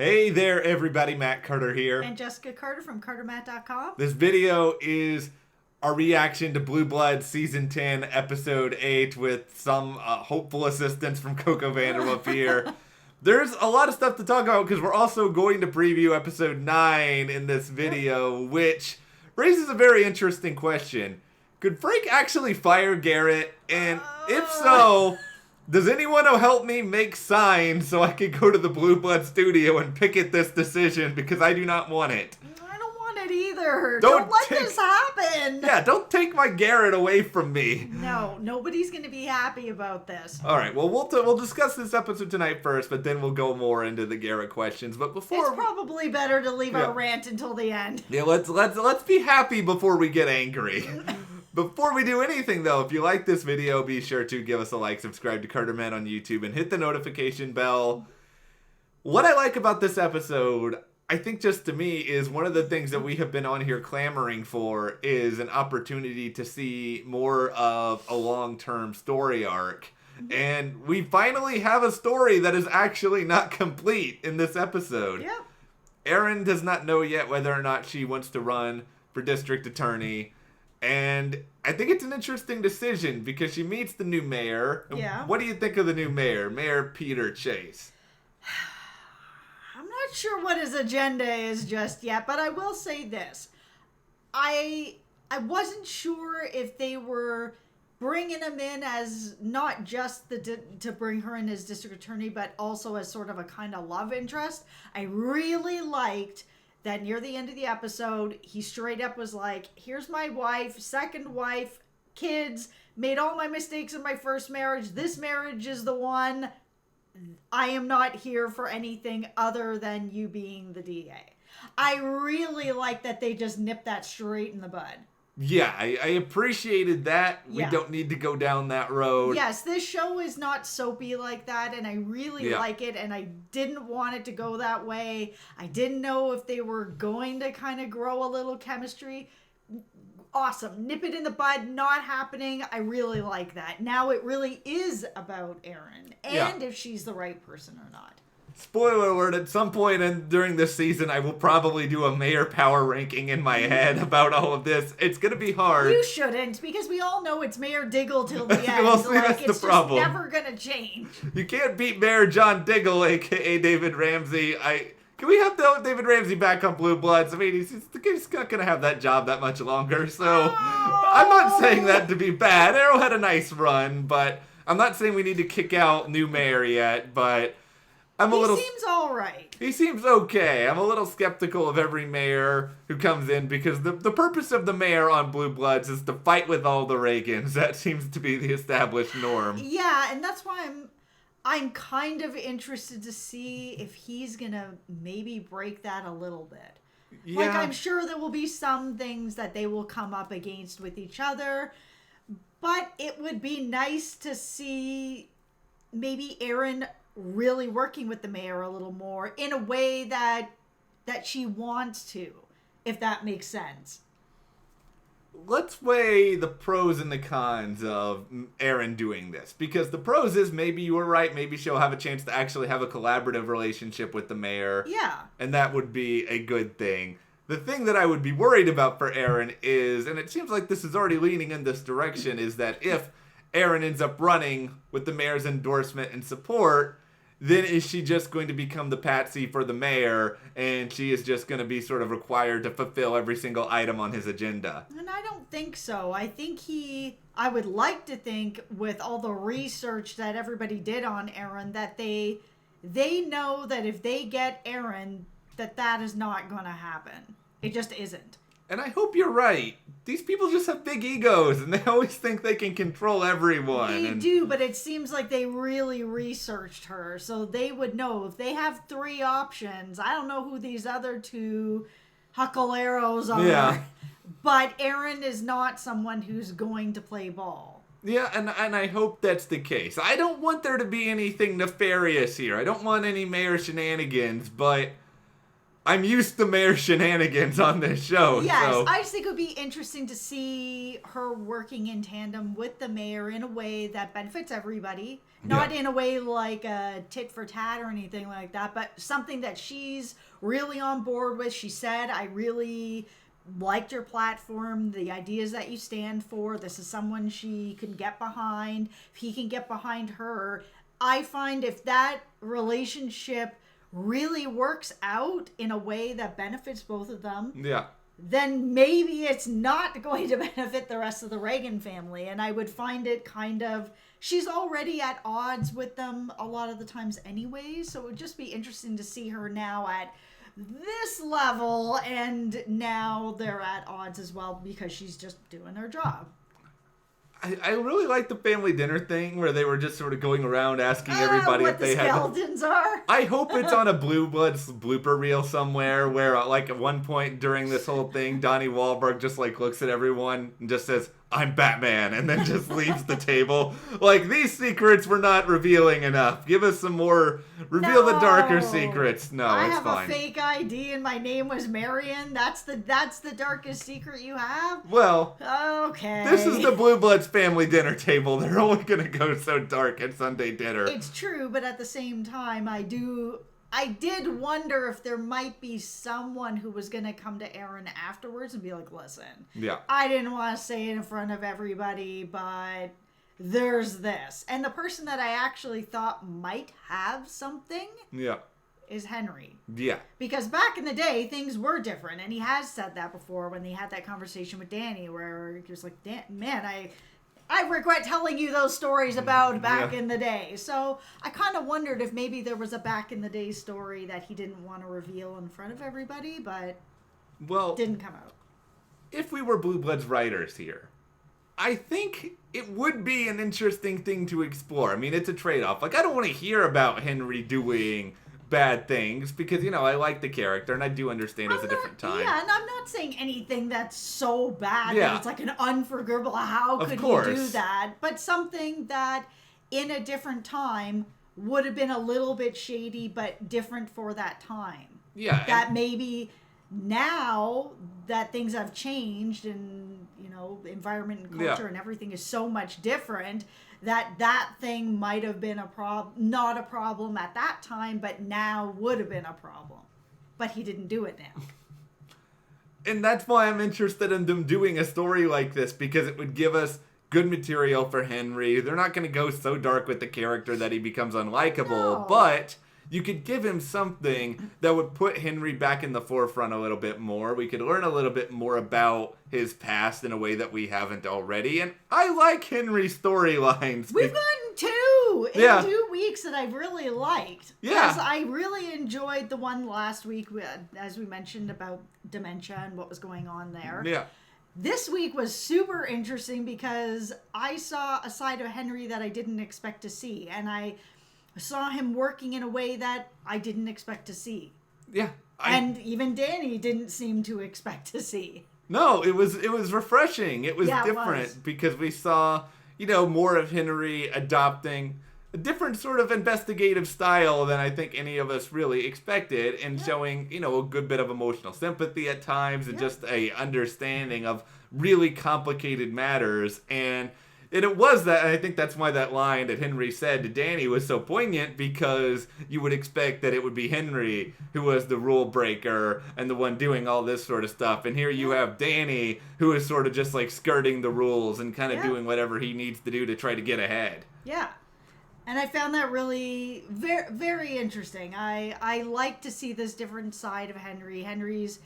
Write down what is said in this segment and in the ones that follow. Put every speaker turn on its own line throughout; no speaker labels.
Hey there, everybody. Matt Carter here.
And Jessica Carter from CARTERMATT.com.
This video is our reaction to Blue Bloods Season 10, Episode 8, with some hopeful assistance from Coco Vanderwolf here. There's a lot of stuff to talk about because we're also going to preview Episode 9 in this video, which raises a very interesting question. Could Frank actually fire Garrett? And if so, does anyone help me make signs so I can go to the Blue Blood studio and picket this decision because I do not want it?
I don't want it either. Don't let this happen.
Yeah, don't take my Garrett away from me.
No, nobody's going to be happy about this.
All right, well, we'll discuss this episode tonight first, but then we'll go more into the Garrett questions. But before...
It's probably better to leave our rant until the end.
Yeah, let's be happy before we get angry. Before we do anything, though, if you like this video, be sure to give us a like, subscribe to CARTERMATT on YouTube, and hit the notification bell. What I like about this episode, I think just to me, is one of the things that we have been on here clamoring for is an opportunity to see more of a long-term story arc. And we finally have a story that is actually not complete in this episode.
Yep.
Erin does not know yet whether or not she wants to run for district attorney. And I think it's an interesting decision because she meets the new mayor.
Yeah.
What do you think of the new mayor, Mayor Peter Chase?
I'm not sure what his agenda is just yet, but I will say this. I wasn't sure if they were bringing him in as not just to bring her in as district attorney, but also as sort of a kind of love interest. I really liked that near the end of the episode, he straight up was like, here's my wife, second wife, kids, made all my mistakes in my first marriage. This marriage is the one. I am not here for anything other than you being the DA. I really like that they just nipped that straight in the bud.
Yeah, I appreciated that. We don't need to go down that road.
Yes, this show is not soapy like that, and I really like it, and I didn't want it to go that way. I didn't know if they were going to kind of grow a little chemistry. Awesome. Nip it in the bud, not happening. I really like that. Now it really is about Erin, and if she's the right person or not.
Spoiler alert, at some point during this season, I will probably do a mayor power ranking in my head about all of this. It's going to be hard.
You shouldn't, because we all know it's Mayor Diggle till the end.
Well, see, that's
it's
the problem.
Just never going to change.
You can't beat Mayor John Diggle, a.k.a. David Ramsey. Can we have David Ramsey back on Blue Bloods? I mean, he's not going to have that job that much longer, so I'm not saying that to be bad. Arrow had a nice run, but I'm not saying we need to kick out new mayor yet, but...
He seems all right.
He seems okay. I'm a little skeptical of every mayor who comes in because the purpose of the mayor on Blue Bloods is to fight with all the Reagans. That seems to be the established norm.
Yeah, and that's why I'm kind of interested to see if he's gonna maybe break that a little bit. Yeah. Like, I'm sure there will be some things that they will come up against with each other, but it would be nice to see maybe Erin really working with the mayor a little more in a way that she wants to, if that makes sense.
Let's weigh the pros and the cons of Erin doing this, because the pros is maybe you were right, maybe she'll have a chance to actually have a collaborative relationship with the mayor.
Yeah. And
that would be a good thing. The thing that I would be worried about for Erin is, and it seems like this is already leaning in this direction, is that if Erin ends up running with the mayor's endorsement and support, then is she just going to become the patsy for the mayor, and she is just going to be sort of required to fulfill every single item on his agenda?
And I don't think so. I think I would like to think, with all the research that everybody did on Erin, that they know that if they get Erin, that is not going to happen. It just isn't.
And I hope you're right. These people just have big egos, and they always think they can control everyone.
They do, but it seems like they really researched her, so they would know. If they have 3 options, I don't know who these other 2 hucklearos are.
Yeah.
But Erin is not someone who's going to play ball.
Yeah, and I hope that's the case. I don't want there to be anything nefarious here. I don't want any mayor shenanigans, but I'm used to Mayor shenanigans on this show.
Yes,
so.
I just think it would be interesting to see her working in tandem with the mayor in a way that benefits everybody. Not in a way like a tit for tat or anything like that, but something that she's really on board with. She said, I really liked your platform, the ideas that you stand for. This is someone she can get behind. If he can get behind her, I find if that relationship really works out in a way that benefits both of them, then maybe it's not going to benefit the rest of the Reagan family. And I would find it kind of, she's already at odds with them a lot of the times anyway, so it would just be interesting to see her now at this level, and now they're at odds as well because she's just doing her job.
I really like the family dinner thing where they were just sort of going around asking everybody if they had.
What the skeletons are.
I hope it's on a Blue Bloods blooper reel somewhere where, like, at one point during this whole thing, Donnie Wahlberg just, like, looks at everyone and just says, I'm Batman, and then just leaves the table. Like, these secrets were not revealing enough. Give us some more, reveal the darker secrets. No, it's fine.
I have a fake ID and my name was Marion. That's the darkest secret you have?
Well,
okay.
This is the Blue Bloods family dinner table. They're only going to go so dark at Sunday dinner.
It's true, but at the same time, I did wonder if there might be someone who was going to come to Aaron afterwards and be like, listen, I didn't want to say it in front of everybody, but there's this. And the person that I actually thought might have something is Henry.
Yeah.
Because back in the day, things were different. And he has said that before when he had that conversation with Danny where he was like, man, I regret telling you those stories about back in the day. So I kind of wondered if maybe there was a back in the day story that he didn't want to reveal in front of everybody, but didn't come out.
If we were Blue Bloods writers here, I think it would be an interesting thing to explore. I mean, it's a trade-off. Like, I don't want to hear about Henry doing bad things because, I like the character and I do understand it's a different time.
Yeah, and I'm not saying anything that's so bad that it's like an unforgivable, how could he do that? But something that in a different time would have been a little bit shady but different for that time.
Yeah.
That maybe now that things have changed and, environment and culture and everything is so much different, that thing might have been not a problem at that time, but now would have been a problem. But he didn't do it now.
And that's why I'm interested in them doing a story like this, because it would give us good material for Henry. They're not going to go so dark with the character that he becomes unlikable, but you could give him something that would put Henry back in the forefront a little bit more. We could learn a little bit more about his past in a way that we haven't already. And I like Henry's storylines.
We've gotten 2 in 2 weeks that I've really liked.
Yeah.
Because I really enjoyed the one last week, as we mentioned, about dementia and what was going on there.
Yeah.
This week was super interesting because I saw a side of Henry that I didn't expect to see. And I saw him working in a way that I didn't expect to see.
Yeah.
And even Danny didn't seem to expect to see.
No, it was refreshing. It was different because we saw, more of Henry adopting a different sort of investigative style than I think any of us really expected, and showing, a good bit of emotional sympathy at times and just a understanding of really complicated matters. And it was that, and I think that's why that line that Henry said to Danny was so poignant, because you would expect that it would be Henry who was the rule breaker and the one doing all this sort of stuff. And here you have Danny, who is sort of just like skirting the rules and kind of doing whatever he needs to do to try to get ahead.
Yeah. And I found that really very, very interesting. I like to see this different side of Henry. Henry's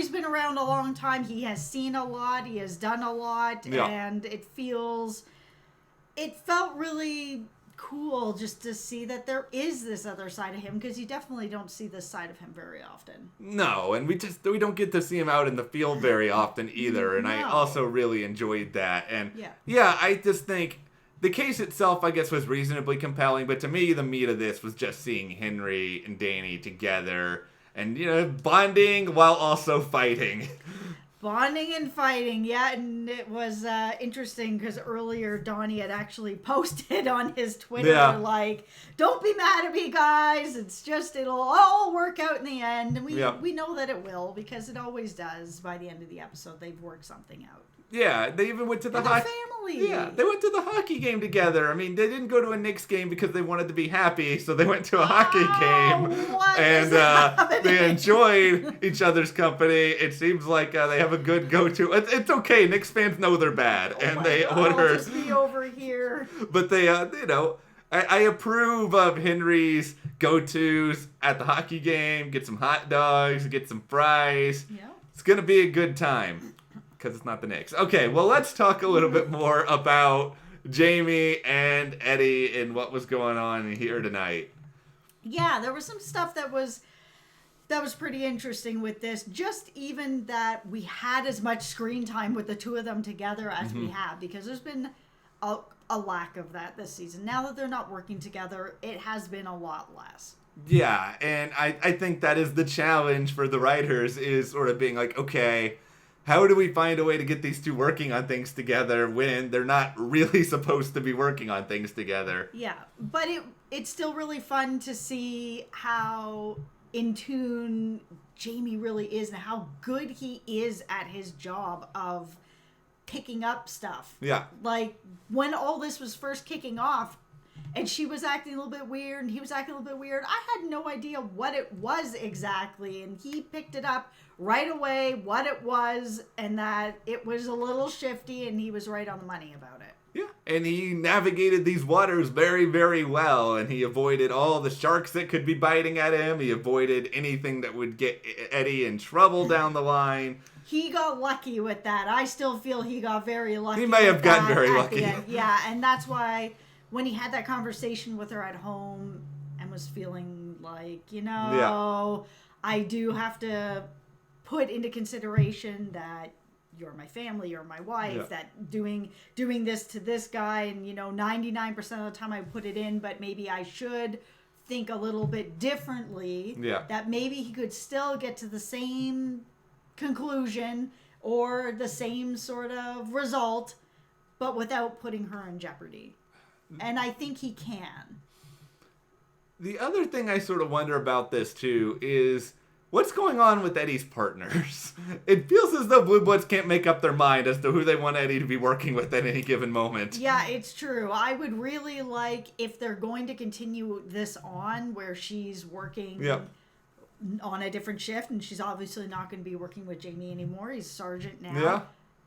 been around a long time. He has seen a lot. He has done a lot. Yeah. And it felt really cool just to see that there is this other side of him, because you definitely don't see this side of him very often.
No, and we don't get to see him out in the field very often either. And I also really enjoyed that. And I just think the case itself, I guess, was reasonably compelling. But to me, the meat of this was just seeing Henry and Danny together and, bonding while also fighting.
Bonding and fighting, yeah, and it was interesting because earlier Donnie had actually posted on his Twitter, like, don't be mad at me, guys, it's just, it'll all work out in the end, and we know that it will, because it always does. By the end of the episode, they've worked something out.
Yeah, they even went to the
family.
Yeah, they went to the hockey game together. I mean, they didn't go to a Knicks game because they wanted to be happy, so they went to a hockey game. And they enjoyed each other's company. It seems like they have a good go-to. It's okay. Knicks fans know they're bad, and they order.
Just be over here.
But they, I approve of Henry's go-tos at the hockey game. Get some hot dogs, get some fries. Yeah. It's gonna be a good time. Because it's not the Knicks. Okay, well, let's talk a little bit more about Jamie and Eddie and what was going on here tonight.
Yeah, there was some stuff that was pretty interesting with this. Just even that we had as much screen time with the two of them together as we have, because there's been a lack of that this season. Now that they're not working together, it has been a lot less.
Yeah, and I think that is the challenge for the writers, is sort of being like, okay, how do we find a way to get these two working on things together when they're not really supposed to be working on things together?
Yeah, but it's still really fun to see how in tune Jamie really is and how good he is at his job of picking up stuff.
Yeah.
Like, when all this was first kicking off, and she was acting a little bit weird, and he was acting a little bit weird, I had no idea what it was exactly, and he picked it up right away, what it was, and that it was a little shifty, and he was right on the money about it.
Yeah, and he navigated these waters very, very well, and he avoided all the sharks that could be biting at him. He avoided anything that would get Eddie in trouble down the line.
He got lucky with that. I still feel he got very lucky.
He may have gotten very lucky.
Yeah, and that's why when he had that conversation with her at home and was feeling like, I do have to put into consideration that you're my family, you're my wife, that doing this to this guy, and 99% of the time I put it in, but maybe I should think a little bit differently.
Yeah.
That maybe he could still get to the same conclusion or the same sort of result, but without putting her in jeopardy. And I think he can.
The other thing I sort of wonder about this too is what's going on with Eddie's partners? It feels as though Blue Bloods can't make up their mind as to who they want Eddie to be working with at any given moment.
Yeah, it's true. I would really like, if they're going to continue this on, where she's working on a different shift, and she's obviously not going to be working with Jamie anymore. He's sergeant now.
Yeah.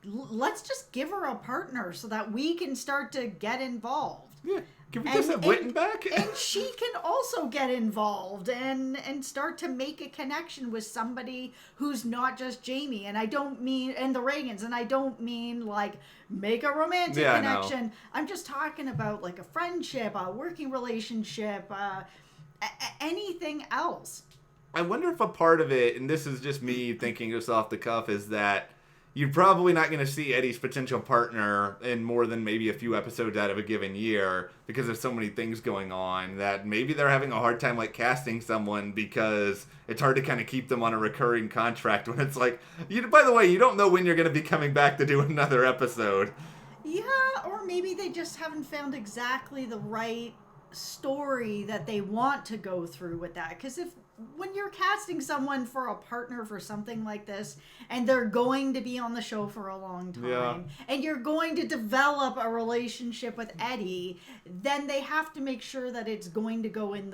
Let's just give her a partner so that we can start to get involved.
Yeah. Give her some Witten back.
And she can also get involved and start to make a connection with somebody who's not just Jamie. And I don't mean, and the Reagans, and I don't mean like make a romantic connection. No. I'm just talking about like a friendship, a working relationship, anything else.
I wonder if a part of it, and this is just me thinking this off the cuff, is that you're probably not going to see Eddie's potential partner in more than maybe a few episodes out of a given year because there's so many things going on that maybe they're having a hard time like casting someone because it's hard to kind of keep them on a recurring contract when it's like, by the way, you don't know when you're going to be coming back to do another episode.
Yeah, or maybe they just haven't found exactly the right story that they want to go through with that. Because when you're casting someone for a partner for something like this, and they're going to be on the show for a long time, and you're going to develop a relationship with Eddie, then they have to make sure that it's going to go in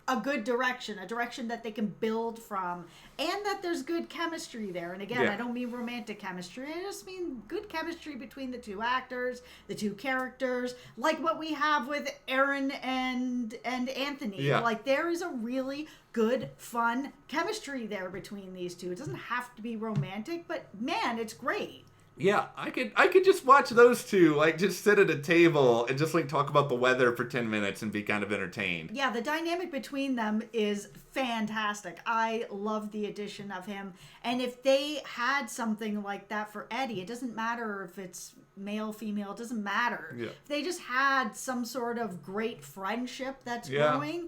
a good direction, a direction that they can build from, and that there's good chemistry there. And again, I don't mean romantic chemistry, I just mean good chemistry between the two actors, the two characters, like what we have with Aaron and Anthony.
Yeah.
Like, there is a really good, fun chemistry there between these two. It doesn't have to be romantic, but man, it's great.
Yeah, I could just watch those two, like, just sit at a table and just, like, talk about the weather for 10 minutes and be kind of entertained.
Yeah, the dynamic between them is fantastic. I love the addition of him. And if they had something like that for Eddie, it doesn't matter if it's male, female, it doesn't matter.
Yeah.
If they just had some sort of great friendship that's growing,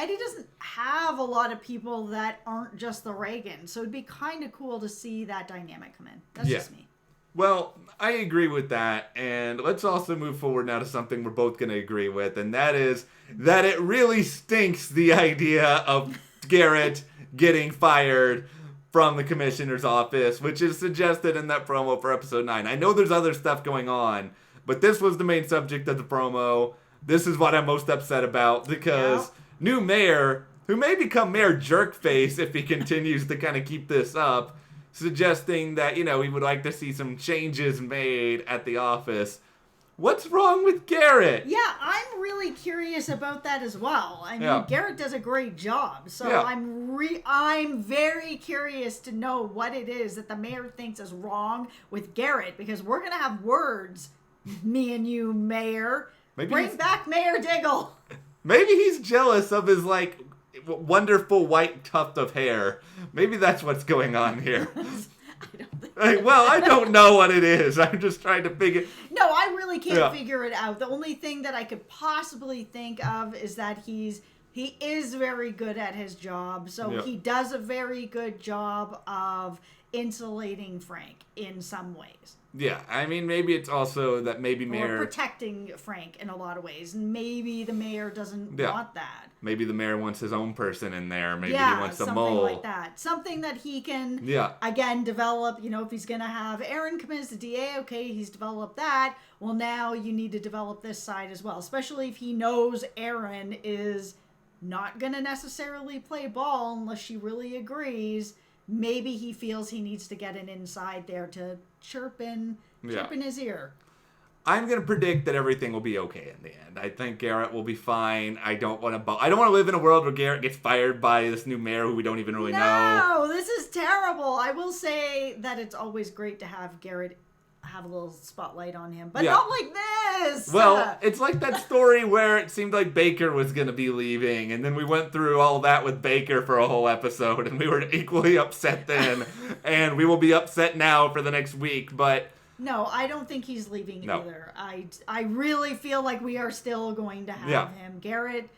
Eddie doesn't have a lot of people that aren't just the Reagan, so it'd be kind of cool to see that dynamic come in. That's just me.
Well, I agree with that, and let's also move forward now to something we're both going to agree with, and that is that it really stinks the idea of Garrett getting fired from the commissioner's office, which is suggested in that promo for episode 9. I know there's other stuff going on, but this was the main subject of the promo. This is what I'm most upset about, because new mayor, who may become Mayor Jerkface if he continues to kind of keep this up, suggesting that, he would like to see some changes made at the office. What's wrong with Garrett?
Yeah, I'm really curious about that as well. I mean, Garrett does a great job, so I'm very curious to know what it is that the mayor thinks is wrong with Garrett, because we're gonna have words, me and you, Mayor. Bring back Mayor Diggle.
Maybe he's jealous of his wonderful white tuft of hair. Maybe that's what's going on here. I don't know what it is. I'm just trying to figure.
No, I really can't figure it out. The only thing that I could possibly think of is that he is very good at his job. So he does a very good job of insulating Frank in some ways.
Yeah, I mean, maybe it's also that Mayor...
Or protecting Frank in a lot of ways. And maybe the mayor doesn't want that.
Maybe the mayor wants his own person in there. Maybe he wants a mole.
Something like that. Something that he can, again, develop. If he's going to have Aaron come in as the DA, okay, he's developed that. Well, now you need to develop this side as well. Especially if he knows Aaron is not going to necessarily play ball unless she really agrees. Maybe he feels he needs to get an inside there to chirp in his ear.
I'm going to predict that everything will be okay in the end. I think Garrett will be fine. I don't want to live in a world where Garrett gets fired by this new mayor who we don't even really know.
No, this is terrible. I will say that it's always great to have Garrett have a little spotlight on him, but not like this.
Well, it's like that story where it seemed like Baker was going to be leaving, and then we went through all that with Baker for a whole episode, and we were equally upset then, and we will be upset now for the next week, but...
No, I don't think he's leaving either. I really feel like we are still going to have him. Garrett,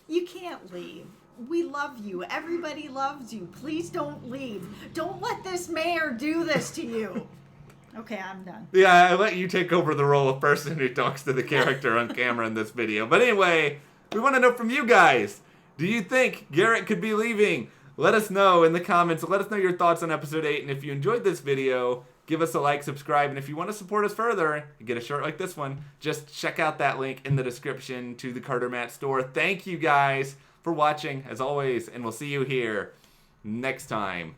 you can't leave. We love you. Everybody loves you. Please don't leave. Don't let this mayor do this to you. Okay, I'm done.
Yeah, I let you take over the role of person who talks to the character on camera in this video. But anyway, we want to know from you guys. Do you think Garrett could be leaving? Let us know in the comments. Let us know your thoughts on episode 8. And if you enjoyed this video, give us a like, subscribe. And if you want to support us further and get a shirt like this one, just check out that link in the description to the CARTERMATT store. Thank you guys for watching, as always, and we'll see you here next time.